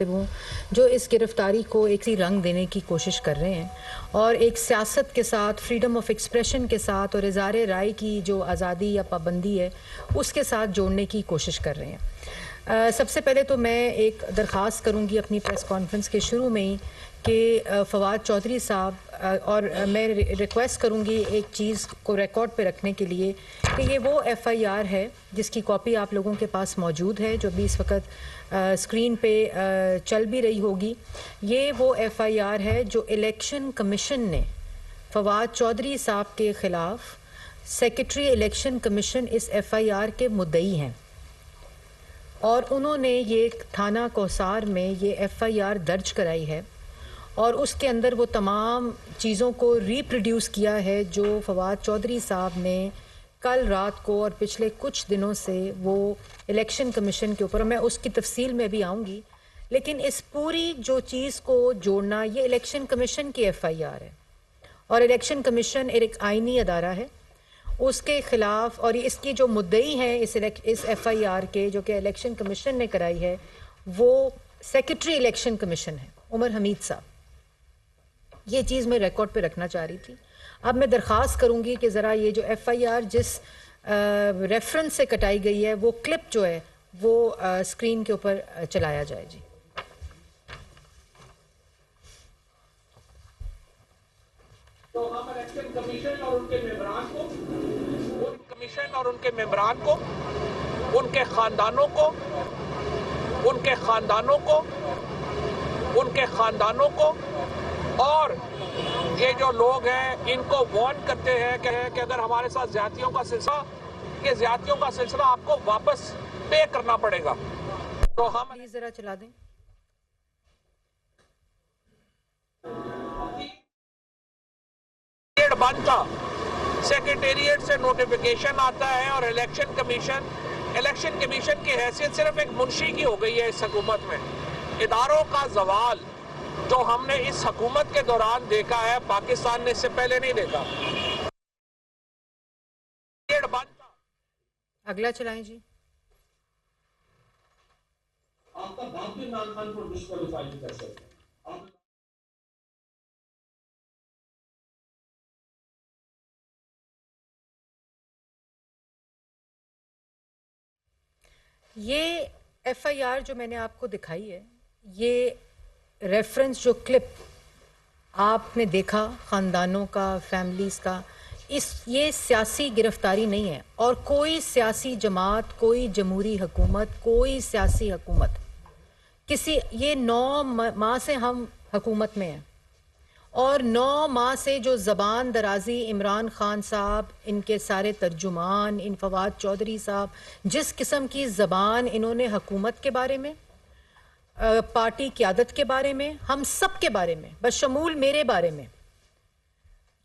जो इस गिरफ्तारी को एक सी रंग देने की कोशिश कर रहे हैं और एक सियासत के साथ, फ्रीडम ऑफ एक्सप्रेशन के साथ और इज़हार राय की जो आज़ादी या पाबंदी है उसके साथ जोड़ने की कोशिश कर रहे हैं। सबसे पहले तो मैं एक दरख्वास्त करूंगी अपनी प्रेस कॉन्फ्रेंस के शुरू में ही कि फवाद चौधरी साहब और मैं रिक्वेस्ट करूंगी एक चीज़ को रिकॉर्ड पे रखने के लिए कि ये वो FIR है जिसकी कॉपी आप लोगों के पास मौजूद है, जो भी इस वक्त स्क्रीन पे चल भी रही होगी। ये वो FIR है जो इलेक्शन कमीशन ने फवाद चौधरी साहब के ख़िलाफ़, सेक्रेटरी इलेक्शन कमीशन इस FIR के मुद्दई हैं और उन्होंने ये थाना कोसार में ये FIR दर्ज कराई है और उसके अंदर वो तमाम चीज़ों को रीप्रोड्यूस किया है जो फवाद चौधरी साहब ने कल रात को और पिछले कुछ दिनों से वो इलेक्शन कमीशन के ऊपर, मैं उसकी तफसील में भी आऊँगी, लेकिन इस पूरी जो चीज़ को जोड़ना, ये इलेक्शन कमीशन की FIR है और इलेक्शन कमीशन एक आइनी अदारा है, उसके ख़िलाफ़ और इसकी जो मुद्दई हैं इस FIR के जो कि इलेक्शन कमीशन ने कराई है वो सेक्रेटरी इलेक्शन कमीशन है, उमर हमीद साहब। ये चीज़ मैं रिकॉर्ड पे रखना चाह रही थी। अब मैं दरख्वास्त करूंगी कि ज़रा ये जो FIR जिस रेफरेंस से कटाई गई है वो क्लिप जो है वो स्क्रीन के ऊपर चलाया जाए। जी, तो हम इलेक्शन कमीशन और उनके मेंबरान को, उनके खानदानों को और ये जो लोग हैं इनको वार्न करते हैं कि अगर हमारे साथ ज्यादतियों का सिलसिला आपको वापस पे करना पड़ेगा। तो हम जरा चला दें। बंद था, सेक्रेटेरिएट से नोटिफिकेशन आता है और इलेक्शन कमीशन की हैसियत सिर्फ एक मुंशी की हो गई है इस हुकूमत में। इदारों का जवाल जो हमने इस हुकूमत के दौरान देखा है, पाकिस्तान ने इससे पहले नहीं देखा। अगला चलाएं जी। आपका बाप भी इमरान खान को डिस्क्वालीफाई कर सकते हैं। ये FIR जो मैंने आपको दिखाई है, ये रेफरेंस जो क्लिप आपने देखा ख़ानदानों का, फैमिलीज़ का, ये सियासी गिरफ्तारी नहीं है और कोई सियासी जमात, कोई जमहूरी हुकूमत, कोई सियासी हुकूमत ये 9 माह से हम हुकूमत में हैं और 9 माह से जो ज़बान दराजी इमरान खान साहब, इनके सारे तर्जुमान, इन फवाद चौधरी साहब, जिस किस्म की ज़बान इन्होंने हुकूमत के बारे में, पार्टी क़यादत के बारे में, हम सब के बारे में, बशमूल मेरे बारे में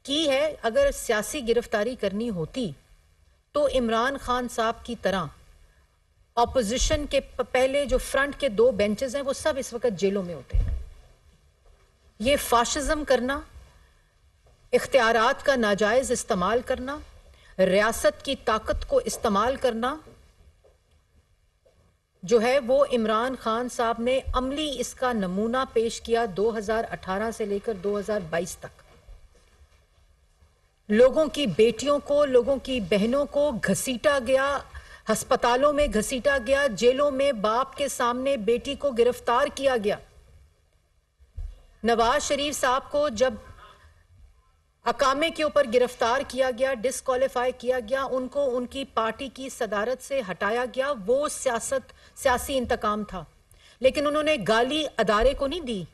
की है। अगर सियासी गिरफ्तारी करनी होती तो इमरान खान साहब की तरह ऑपोजिशन के पहले जो फ्रंट के 2 बेंचेस हैं वो सब इस वक्त जेलों में होते हैं। ये फाशिज्म करना, इख्तियारात का नाजायज इस्तेमाल करना, रियासत की ताकत को इस्तेमाल करना जो है वो इमरान खान साहब ने अमली इसका नमूना पेश किया 2018 से लेकर 2022 तक। लोगों की बेटियों को, लोगों की बहनों को घसीटा गया, अस्पतालों में घसीटा गया, जेलों में बाप के सामने बेटी को गिरफ्तार किया गया। नवाज शरीफ साहब को जब अकामे के ऊपर गिरफ्तार किया गया, डिस्क्वालीफाई किया गया, उनको उनकी पार्टी की सदारत से हटाया गया। वो सियासी इंतकाम था, लेकिन उन्होंने गाली अदारे को नहीं दी,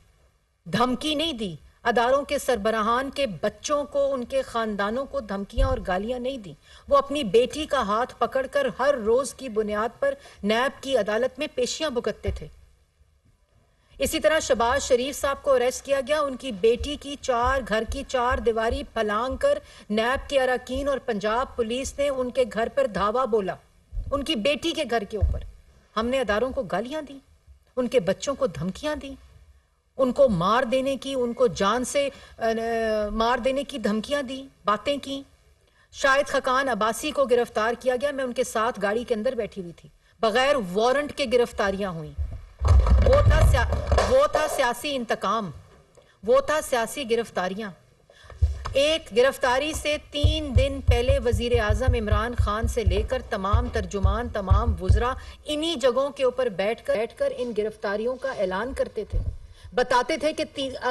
धमकी नहीं दी, अदारों के सरबराहान के बच्चों को, उनके खानदानों को धमकियां और गालियां नहीं दी। वो अपनी बेटी का हाथ पकड़कर हर रोज की बुनियाद पर नैब की अदालत में पेशियां भुगतते थे। इसी तरह शहबाज शरीफ साहब को अरेस्ट किया गया, उनकी बेटी की घर की 4 दीवारी फलांग कर नैब के अरकान और पंजाब पुलिस ने उनके घर पर धावा बोला, उनकी बेटी के घर के ऊपर। हमने अदारों को गालियां दी, उनके बच्चों को धमकियां दी, उनको मार देने की, उनको जान से मार देने की धमकियां दी, बातें की। शाहिद खकान अब्बासी को गिरफ्तार किया गया, मैं उनके साथ गाड़ी के अंदर बैठी हुई थी, बगैर वारंट के गिरफ्तारियां हुई। वो था वो था सियासी इंतकाम, वो था सियासी गिरफ्तारियां। एक गिरफ्तारी से 3 दिन पहले वजीर आजम इमरान खान से लेकर तमाम तर्जुमान, तमाम वुज़रा इन्हीं जगहों के ऊपर बैठकर इन गिरफ्तारियों का ऐलान करते थे। बताते थे कि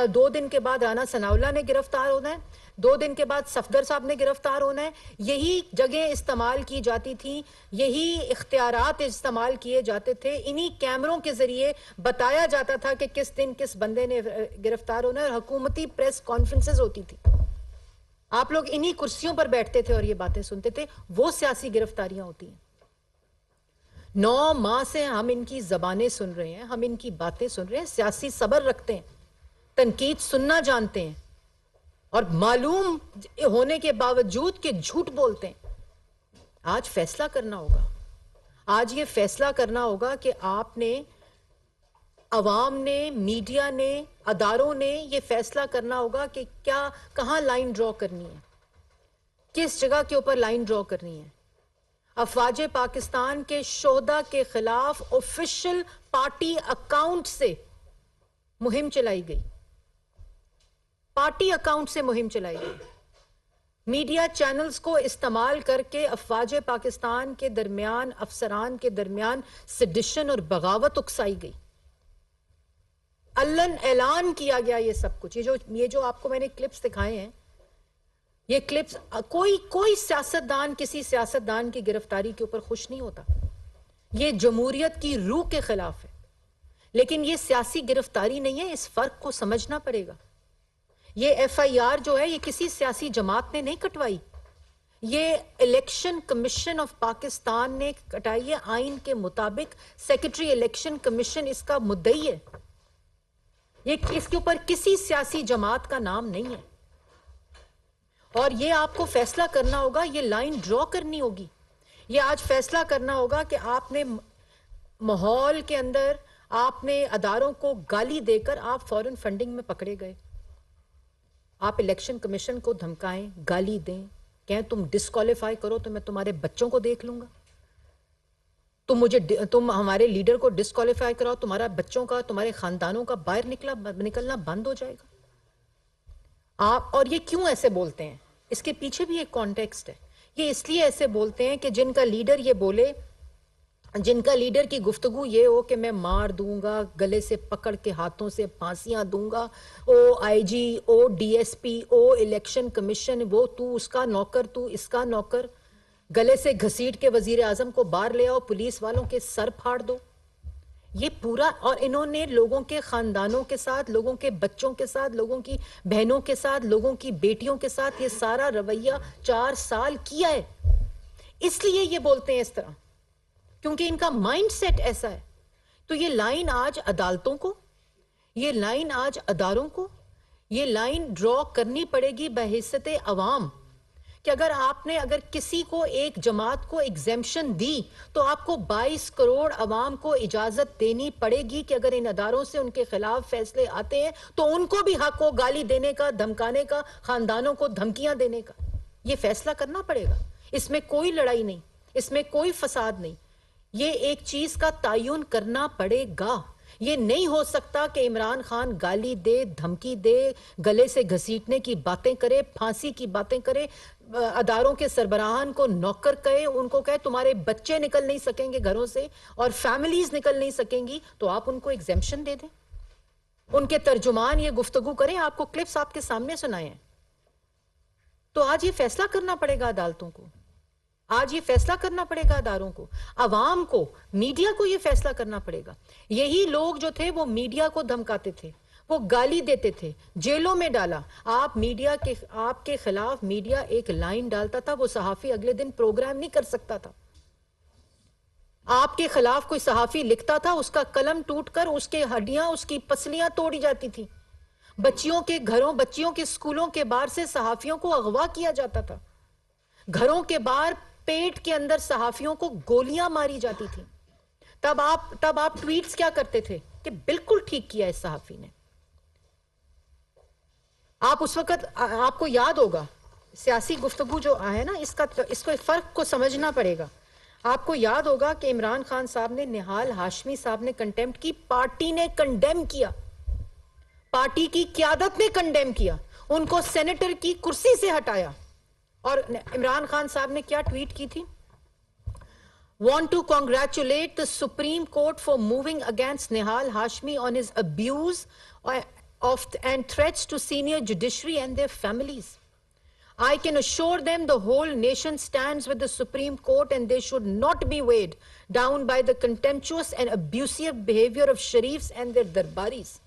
2 दिन के बाद राना सनाउल्लाह ने गिरफ्तार होना है, 2 दिन के बाद सफदर साहब ने गिरफ्तार होना है। यही जगह इस्तेमाल की जाती थी, यही इख्तियारात इस्तेमाल किए जाते थे। इन्हीं कैमरों के जरिए बताया जाता था कि किस दिन किस बंदे ने गिरफ्तार होना है, और हुकूमती प्रेस कॉन्फ्रेंसेस होती थी। आप लोग इन्हीं कुर्सियों पर बैठते थे और ये बातें सुनते थे। वो सियासी गिरफ्तारियां होती हैं। 9 माह से हम इनकी जबानें सुन रहे हैं, हम इनकी बातें सुन रहे हैं, सियासी सब्र रखते हैं, तनकीद सुनना जानते हैं, और मालूम होने के बावजूद कि झूठ बोलते हैं। आज फैसला करना होगा, आज ये फैसला करना होगा कि आपने, अवाम ने, मीडिया ने, अदारों ने ये फैसला करना होगा कि क्या, कहां लाइन ड्रॉ करनी है, किस जगह के ऊपर लाइन ड्रॉ करनी है। अफवाज पाकिस्तान के शोहदा के खिलाफ ऑफिशियल पार्टी अकाउंट से मुहिम चलाई गई, पार्टी अकाउंट से मुहिम चलाई गई। मीडिया चैनल्स को इस्तेमाल करके अफवाज पाकिस्तान के दरमियान, अफसरान के दरमियान सेडिशन और बगावत उकसाई गई। अल्लन ऐलान किया गया ये सब कुछ। ये जो आपको मैंने क्लिप्स दिखाए हैं, ये क्लिप्स, कोई सियासतदान किसी सियासतदान की गिरफ्तारी के ऊपर खुश नहीं होता। ये जमहूरियत की रूह के खिलाफ है। लेकिन ये सियासी गिरफ्तारी नहीं है, इस फर्क को समझना पड़ेगा। ये FIR जो है, ये किसी सियासी जमात ने नहीं कटवाई, ये इलेक्शन कमीशन ऑफ पाकिस्तान ने कटाई है। आइन के मुताबिक सेक्रेटरी इलेक्शन कमीशन इसका मुद्दई है। ये, इसके ऊपर किसी सियासी जमात का नाम नहीं है। और ये आपको फैसला करना होगा, ये लाइन ड्रॉ करनी होगी। ये आज फैसला करना होगा कि आपने माहौल के अंदर, आपने अदारों को गाली देकर आप फॉरेन फंडिंग में पकड़े गए। आप इलेक्शन कमीशन को धमकाएं, गाली दें, कहें तुम डिस्क्वालीफाई करो तो मैं तुम्हारे बच्चों को देख लूंगा, तुम हमारे लीडर को डिस्क्वालीफाई कराओ, तुम्हारा बच्चों का, तुम्हारे खानदानों का बाहर निकलना बंद हो जाएगा। आप, और ये क्यों ऐसे बोलते हैं, इसके पीछे भी एक कॉन्टेक्स्ट है। ये इसलिए ऐसे बोलते हैं कि जिनका लीडर ये बोले, जिनका लीडर की गुफ्तगू ये हो कि मैं मार दूंगा, गले से पकड़ के हाथों से फांसियां दूंगा, ओ IG, ओ DSP, ओ इलेक्शन कमीशन, वो तू उसका नौकर, तू इसका नौकर, गले से घसीट के वजीर आजम को बाहर ले आओ, पुलिस वालों के सर फाड़ दो। ये पूरा, और इन्होंने लोगों के खानदानों के साथ, लोगों के बच्चों के साथ, लोगों की बहनों के साथ, लोगों की बेटियों के साथ ये सारा रवैया 4 साल किया है। इसलिए ये बोलते हैं इस तरह, क्योंकि इनका माइंडसेट ऐसा है। तो ये लाइन आज अदालतों को, ये लाइन आज अदारों को, ये लाइन ड्रॉ करनी पड़ेगी बहैसियत अवाम, कि अगर किसी को, एक जमात को एग्जेम्पशन दी, तो आपको 22 करोड़ अवाम को इजाजत देनी पड़ेगी कि अगर इन अदारों से उनके खिलाफ फैसले आते हैं तो उनको भी हक हो गाली देने का, धमकाने का, खानदानों को धमकियां देने का। यह फैसला करना पड़ेगा। इसमें कोई लड़ाई नहीं, इसमें कोई फसाद नहीं। ये एक चीज का तायुन करना पड़ेगा। ये नहीं हो सकता कि इमरान खान गाली दे, धमकी दे, गले से घसीटने की बातें करे, फांसी की बातें करे, अदारों के सरबराहान को नौकर कहे, उनको कहे तुम्हारे बच्चे निकल नहीं सकेंगे घरों से और फैमिलीज निकल नहीं सकेंगी, तो आप उनको एग्जेम्पशन दे दें। उनके तर्जुमान ये गुफ्तगू करें, आपको क्लिप्स आपके सामने सुनाए हैं। तो आज ये फैसला करना पड़ेगा अदालतों को, आज ये फैसला करना पड़ेगा अदारों को, अवाम को, मीडिया को ये फैसला करना पड़ेगा। यही लोग जो थे वो मीडिया को धमकाते थे, वो गाली देते थे, जेलों में डाला। आपके खिलाफ मीडिया एक लाइन डालता था, वो सहाफी अगले दिन प्रोग्राम नहीं कर सकता था। आपके खिलाफ कोई सहाफी लिखता था, उसका कलम टूटकर उसके हड्डियां, उसकी पसलियां तोड़ी जाती थी। बच्चियों के घरों, बच्चियों के स्कूलों के बाहर से सहाफियों को अगवा किया जाता था। घरों के बाहर पेट के अंदर सहाफियों को गोलियां मारी जाती थी। तब आप ट्वीट्स क्या करते थे कि बिल्कुल ठीक किया इस सहाफी ने। आप उस वक्त, आपको याद होगा, सियासी गुफ्तगू जो है ना, इसको फर्क को समझना पड़ेगा। आपको याद होगा कि इमरान खान साहब ने, निहाल हाशमी साहब ने कंटेम्प्ट की, पार्टी ने कंडेम किया, पार्टी की क्यादत ने कंडेम किया, उनको सेनेटर की कुर्सी से हटाया। और इमरान खान साहब ने क्या ट्वीट की थी? Want to congratulate the Supreme Court for moving against Nihal Hashmi on his abuse of and threats to senior judiciary and their families. I can assure them the whole nation stands with the Supreme Court and they should not be weighed down by the contemptuous and abusive behavior of Sharifs and their darbaris.